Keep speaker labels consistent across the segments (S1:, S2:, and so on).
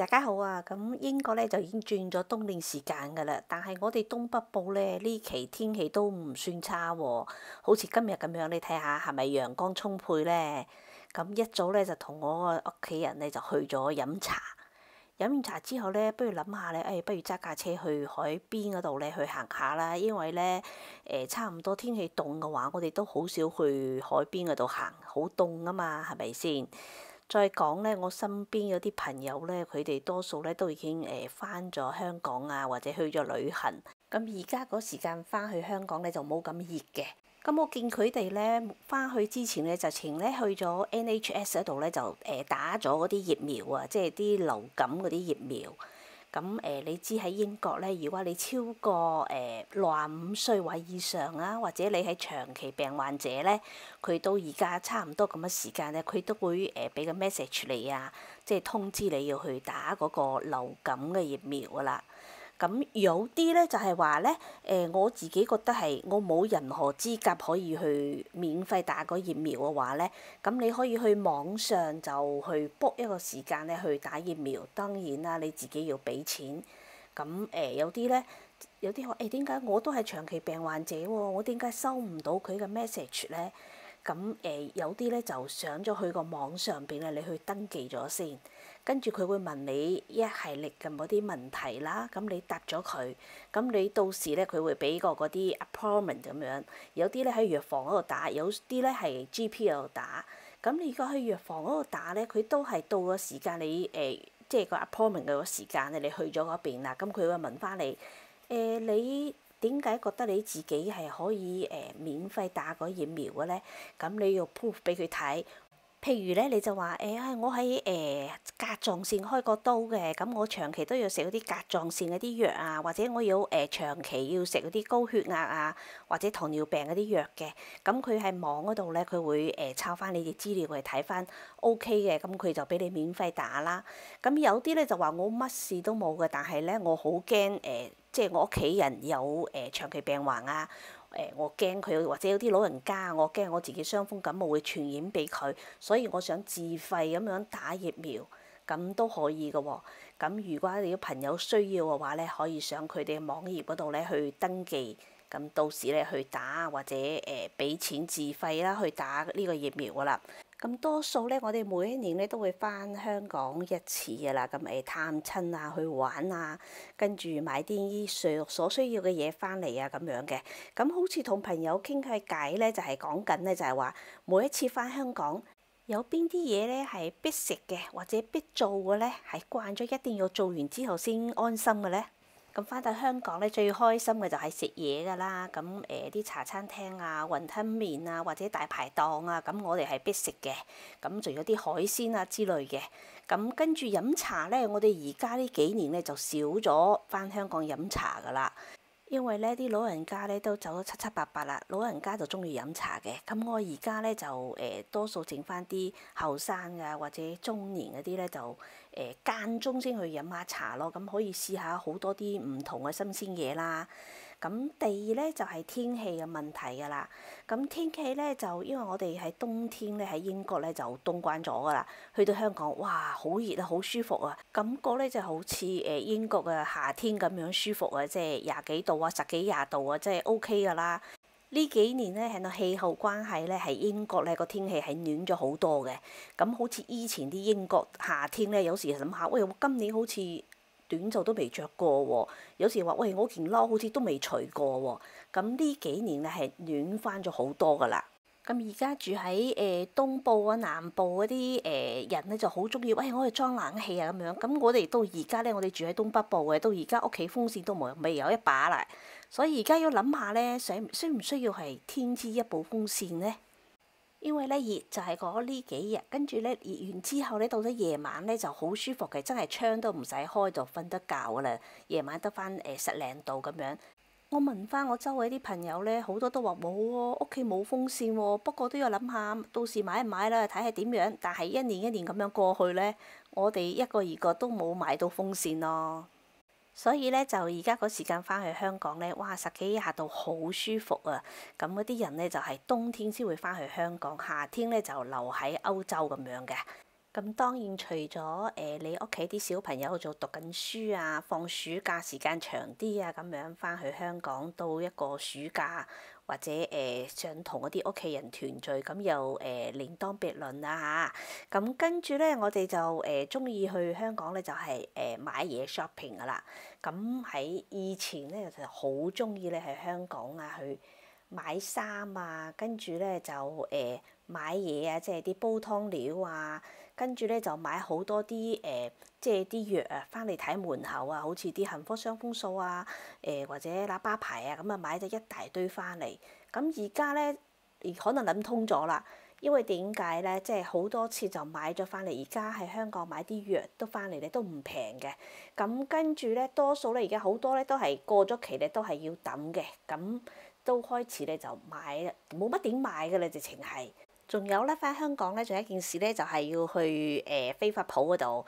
S1: 大家好啊！咁英國咧就已經轉咗冬令時間㗎啦，但係我哋東北部咧呢期天氣都唔算差喎，好似今日咁樣，你睇下係咪陽光充沛咧？咁一早咧就同我個屋企人咧就去咗飲茶，飲完茶之後咧，不如諗下咧，不如揸架車去海邊嗰度咧去行下啦，因為咧差唔多天氣凍嘅話，我哋都好少去海邊嗰度行，好凍啊嘛，係咪先？再講咧，我身邊有啲朋友咧，佢哋多數咧都已經返咗香港啊，或者去咗旅行。咁而家嗰時間返去香港咧就冇咁熱嘅。咁我見佢哋咧返去之前咧，就前咧去咗 NHS 嗰度咧就打咗嗰啲疫苗啊，即係啲流感嗰啲疫苗。咁你知喺英國咧，如果你超過65歲或以上啊，或者你係長期病患者咧，佢到而家差唔多咁嘅時間咧，佢都會俾個 message 你啊，即係通知你要去打嗰個流感嘅疫苗噶啦。咁有啲咧就係話咧，我自己覺得係我冇任何資格可以去免費打個疫苗嘅話咧，咁你可以去網上就去 book 一個時間咧去打疫苗。當然啦，你自己要俾錢。咁有啲咧，有啲話點解我都係長期病患者喎，我點解收唔到佢嘅 message 咧？咁有啲咧就上咗去個網上邊咧，你去登記咗先，跟住佢會問你一系列嘅嗰啲問題啦，咁你答咗佢，咁你到時咧佢會俾個嗰啲 appointment 咁樣，有啲咧喺藥房嗰度打，有啲咧係 GP 嗰度打，咁你如果去藥房嗰度打咧，佢都係到個時間你即係個 appointment 嘅個時間咧，你去咗嗰邊啦，咁佢會問翻你你點解覺得你自己係可以免費打個疫苗嘅咧？咁你要 proof 俾佢睇。譬如咧，你就話我喺甲狀腺開過刀嘅，咁我長期都要食嗰啲甲狀腺嗰啲藥啊，或者我有長期要食嗰啲高血壓啊，或者糖尿病嗰啲藥嘅，咁佢喺網嗰度咧，佢會抄翻你啲資料嚟睇翻 OK 嘅，咁佢就俾你免費打啦。咁有啲咧就話我乜事都冇嘅，但係咧我好驚即係我屋企人有長期病患啊。我驚佢或者有啲老人家，我驚我自己傷風感冒會傳染俾佢，所以我想自費咁樣打疫苗，咁都可以嘅喎。咁如果你啲朋友需要嘅話咧，可以上佢哋嘅網頁嗰度咧去登記，咁到時咧去打或者俾錢自費啦去打呢個疫苗噶啦。咁多數咧，我哋每一年咧都會翻香港一次嘅啦。咁探親啊，去玩啊，跟住買啲所需要嘅嘢翻嚟啊，咁樣嘅。咁好似同朋友傾下偈咧，就係講緊咧，就係話每一次翻香港有邊啲嘢咧係必食嘅，或者必做嘅咧，係慣咗一定要做完之後先安心嘅咧。咁翻到香港咧，最開心嘅就係食嘢㗎啦。咁啲茶餐廳啊、雲吞麵啊，或者大排檔啊，咁我哋係必食嘅。咁仲有啲海鮮啊之類嘅。咁跟住飲茶咧，我哋而家呢幾年咧就少咗翻香港飲茶㗎啦。因為咧啲老人家咧都走咗七七八八啦，老人家就中意飲茶嘅。咁我而家咧就多數剩翻啲後生㗎或者中年嗰啲咧就間中先去飲下茶咯。咁可以試下好多啲唔同嘅新鮮嘢啦。咁第二咧就係天氣嘅問題㗎啦。咁天氣咧就因為我哋喺冬天咧喺英國咧就冬慣咗㗎啦，去到香港哇好熱啊，好舒服啊，感覺咧就好似英國嘅夏天咁樣舒服啊，即係廿幾度啊，十幾廿度啊，即係 OK 㗎啦。呢幾年咧係個氣候關係咧，喺英國咧個天氣係暖咗好多嘅。咁好似以前啲英國夏天咧，有時諗下，喂，我今年好似短袖都未着過喎。有時話，喂，我件褸好似都未除過喎。咁呢幾年咧係暖翻咗好多㗎啦。咁而家住喺東部啊、南部嗰啲人咧就好中意，喂，我哋裝冷氣啊咁樣。咁我哋到而家咧，我哋住喺東北部嘅，到而家屋企風扇都未有一把啦。所以而家要諗下咧，需唔需要係添置一部風扇咧？因為咧熱就係講呢幾日，跟住咧熱完之後咧，到咗夜晚咧就好舒服嘅，真係窗都唔使開就瞓得覺㗎啦。夜晚得翻10零度咁樣。我問翻我周圍啲朋友咧，好多都話冇喎，屋企冇風扇喎。不過都要諗下，到時買唔買啦，睇下點樣。但係一年一年咁樣過去咧，我哋一個二個都冇買到風扇咯。所以咧就而家嗰時間翻去香港咧，哇十幾廿度好舒服啊！咁嗰啲人咧就係冬天先會翻去香港，夏天咧就留喺歐洲咁樣嘅。咁當然除咗你屋企啲小朋友做讀緊書啊，放暑假時間長啲啊，咁樣翻去香港到一個暑假，或者想同嗰啲屋企人團聚，咁又另當別論啦嚇。咁跟住咧，我哋就中意去香港咧，就係買嘢 shopping 噶啦。咁喺以前咧就好中意咧喺香港啊去買衫啊，跟住咧就買嘢啊，即係啲煲湯料啊。跟住咧就買好多啲即係啲藥啊，翻嚟睇門口啊，好似啲幸福傷風素啊，或者喇叭牌啊，咁啊買咗一大堆翻嚟。咁而家咧，可能諗通咗啦，因為點解咧？即係好多次就買咗翻嚟，而家喺香港買啲藥都翻嚟咧都唔平嘅。咁跟住咧，多數咧而家好多咧都係過咗期咧，都係要抌嘅。咁都開始咧就買啦，冇乜點買㗎啦，直情係。仲有咧，翻香港咧，仲有一件事咧，就係要去飛髮鋪嗰度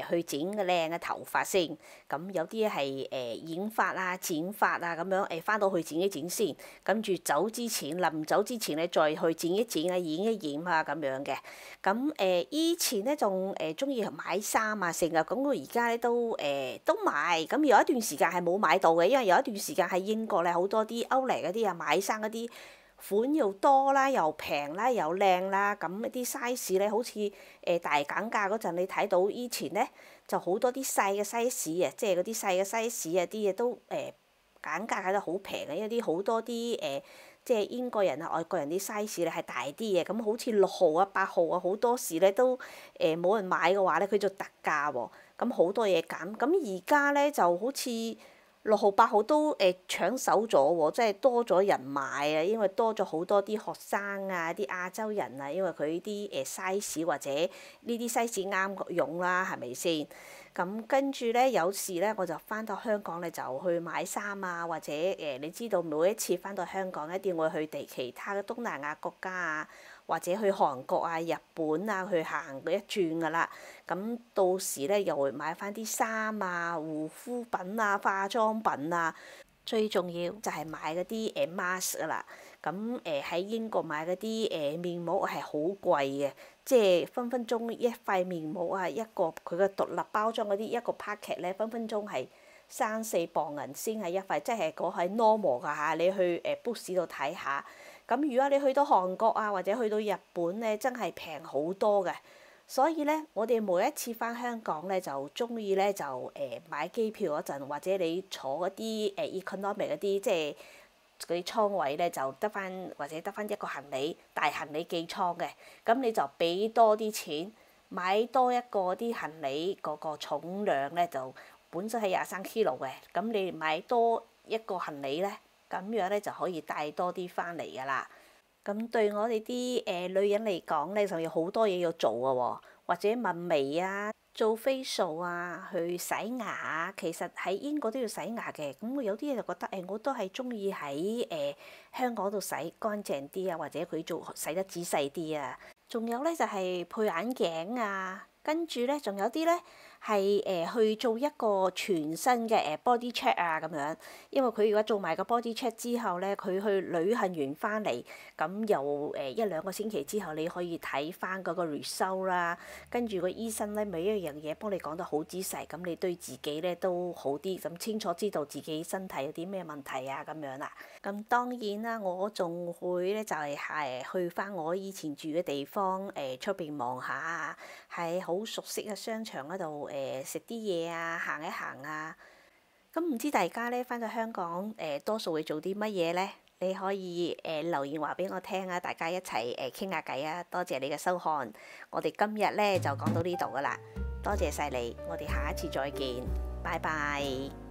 S1: 去剪個靚嘅頭髮先。咁有啲係染髮啊、剪髮啊咁樣翻到去剪一剪先，跟住走之前，臨走之前咧再去剪一剪啊、染一染啊咁樣嘅。咁以前咧仲中意買衫啊成日，咁我而家咧都買。咁有一段時間係冇買到嘅，因為有一段時間喺英國咧好多啲歐嚟嗰啲啊買衫嗰啲。款又多啦，又平啦，又靚啦，咁啲 size 咧好似大減價嗰陣，你睇到以前咧就好多啲細嘅 size 啊，即係嗰啲細嘅 size 啊，啲嘢都減價減得好平嘅，因為啲好多啲即係英國人啊、外國人啲 size 咧係大啲嘅，咁好似6號啊、8號啊，好多時咧都冇人買嘅話咧，佢就特價喎，咁好多嘢減，咁而家咧就好似6號、8號都搶手咗喎，即係多咗人買啊，因為多咗好多啲學生啊、啲亞洲人啊，因為佢啲size 或者呢啲 size 啱用啦，係咪先？咁跟住咧，有時咧我就翻到香港咧就去買衫啊，或者你知道每一次翻到香港一定會去其他嘅東南亞國家啊。或者去韓國啊、日本啊去行嗰一轉㗎啦，咁到時咧又會買翻啲衫啊、護膚品啊、化妝品啊，最重要就係買嗰啲mask 㗎啦。咁喺英國買嗰啲面膜係好貴嘅，即係分分鐘一塊面膜啊，一個佢嘅獨立包裝嗰啲一個 packet 咧，分分鐘係3、4磅銀先係一塊，即係嗰係 normal 㗎嚇。你去Boots 度睇下。咁如果你去到韓國啊，或者去到日本咧，真係平好多嘅。所以咧，我哋每一次翻香港咧，就中意咧就買機票嗰陣，或者你坐嗰啲economic 嗰啲，即係嗰啲倉位咧，就得翻或者得翻一個行李大行李寄倉嘅。咁你就俾多啲錢買多一個啲行李嗰個重量咧，就本身係23kg嘅。咁你買多一個行李咧。咁樣咧就可以帶多啲翻嚟㗎啦。咁對我哋啲女人嚟講咧，就要好多嘢要做嘅喎，或者紋眉啊、做 facial 啊、去洗牙啊。其實喺英國都要洗牙嘅。咁我有啲嘢就覺得我都係中意喺香港度洗乾淨啲啊，或者佢做洗得仔細啲啊。仲有咧就係配眼鏡啊，跟住咧仲有啲咧。係去做一個全新嘅body check 啊咁樣，因為佢如果做埋個 body check 之後咧，佢去旅行完翻嚟，咁又1-2個星期之後，你可以睇翻嗰個 result 啦。跟住個醫生咧，每一樣嘢幫你講得好仔細，咁你對自己咧都好啲，咁清楚知道自己身體有啲咩問題啊咁樣啦。咁當然啦，我仲會咧就係去翻我以前住嘅地方出邊望下啊，喺好熟悉嘅商場嗰度食啲嘢啊，行一行啊。咁唔知大家咧翻到香港多數會做啲乜嘢咧？你可以留言話俾我聽啊，大家一齊傾下偈啊！多謝你嘅收看，我哋今日咧就講到呢度噶啦，多謝晒你，我哋下一次再見，拜拜。